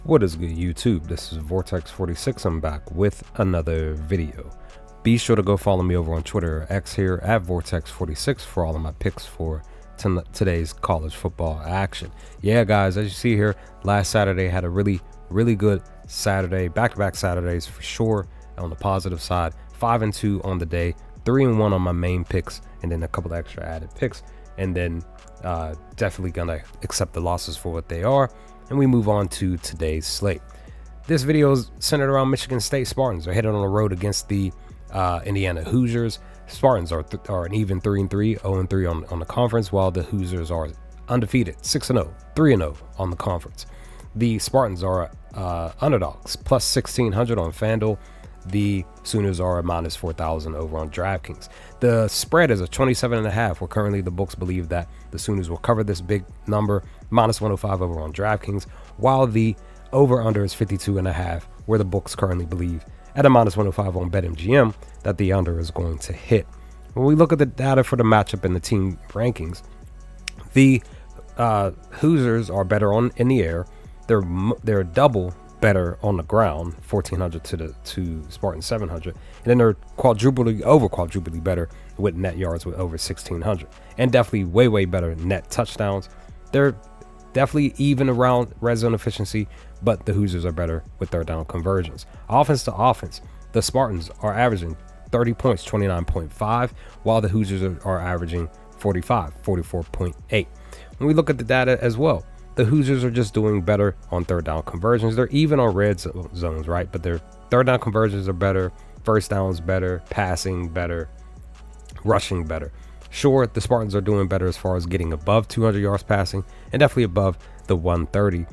What is good, YouTube? This is Vortex46. I'm back with another video. Be sure to go follow me over on Twitter or X here at Vortex46 for all of my picks for today's college football action. Yeah, guys, as you see here, last Saturday had a really good Saturday, back-to-back Saturdays for sure. On the positive side, 5-2 on the day, 3-1 on my main picks, and then a couple of extra added picks, and then definitely gonna accept the losses for what they are. And we move on to today's slate. This video is centered around Michigan State Spartans. They're headed on the road against the Indiana Hoosiers. Spartans are an even 3-3, 0-3 on the conference, while the Hoosiers are undefeated, 6-0, 3-0 on the conference. The Spartans are underdogs, plus 1,600 on FanDuel. The Sooners are a minus 4,000 over on DraftKings. The spread is a 27.5, where currently the books believe that the Sooners will cover this big number, minus 105 over on DraftKings, while the over-under is 52.5, where the books currently believe at a minus 105 on BetMGM that the under is going to hit. When we look at the data for the matchup in the team rankings, the Hoosiers are better in the air. They're double better on the ground, 1,400 to Spartan 700, and then they're quadruply better with net yards with over 1,600, and definitely way better net touchdowns. They're definitely even around red zone efficiency, but the Hoosiers are better with third down conversions. Offense to offense, the Spartans are averaging 30 points, 29.5, while the Hoosiers are averaging 44.8. When we look at the data as well, the Hoosiers are just doing better on third down conversions. They're even on red zones, right? But their third down conversions are better, first downs better, passing better, rushing better. Sure, the Spartans are doing better as far as getting above 200 yards passing and definitely above the 130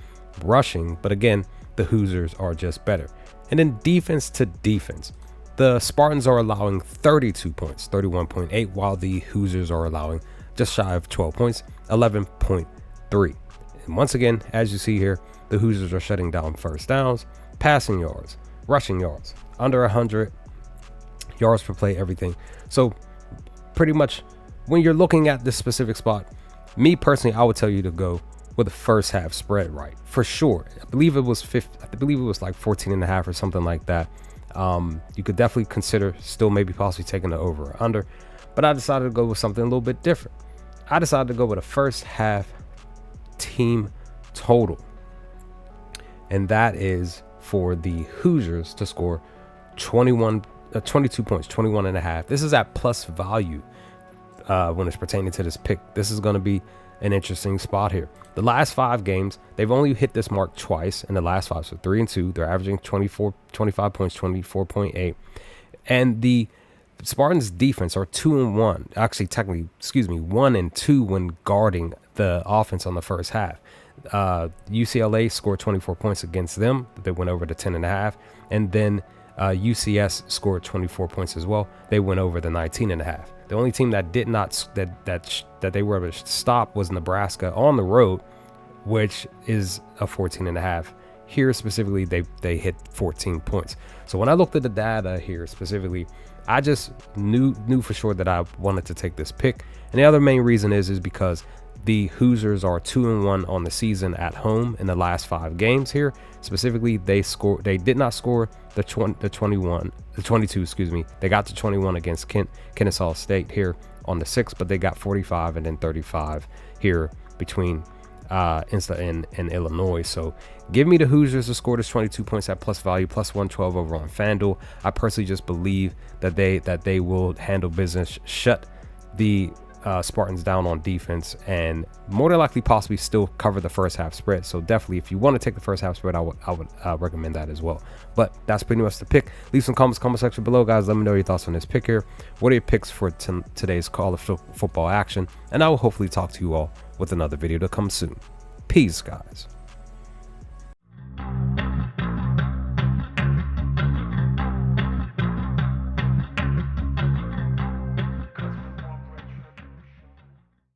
rushing. But again, the Hoosiers are just better. And then defense to defense, the Spartans are allowing 32 points, 31.8, while the Hoosiers are allowing just shy of 12 points, 11.3. And once again, as you see here, the Hoosiers are shutting down first downs, passing yards, rushing yards, under 100 yards per play, everything. So pretty much when you're looking at this specific spot, me personally, I would tell you to go with the first half spread right for sure. I believe it was like 14.5 or something like that. You could definitely consider still maybe possibly taking the over or under, but I decided to go with something a little bit different. I decided to go with a first half team total, and that is for the Hoosiers to score 22 points, 21.5. This is at plus value when it's pertaining to this pick. This is going to be an interesting spot here. The last 5 games, they've only hit this mark twice in the last 5, so 3-2. They're averaging 25 points, 24.8, and the Spartans defense are 2-1. Actually, technically, 1-2 when guarding the offense on the first half. UCLA scored 24 points against them. They went over to 10.5, and then UCS scored 24 points as well. They went over the 19.5. The only team that did not that they were able to stop was Nebraska on the road, which is a 14.5. Here specifically, they hit 14 points. So when I looked at the data here specifically, I just knew for sure that I wanted to take this pick. And the other main reason is because the Hoosiers are 2-1 on the season at home in the last 5 games here. Specifically, they did not score the 22, They got to 21 against Kennesaw State here on the 6th, but they got 45 and then 35 here between Insta and Illinois. So give me the Hoosiers to score this 22 points at plus value, plus 112 over on FanDuel. I personally just believe that they will handle business, shut the Spartans down on defense, and more than likely possibly still cover the first half spread. So definitely, if you want to take the first half spread, I would recommend that as well. But that's pretty much the pick. Leave some comments in the comment section below, guys. Let me know your thoughts on this pick here. What are your picks for today's college football action? And I will hopefully talk to you all with another video to come soon. Peace, guys.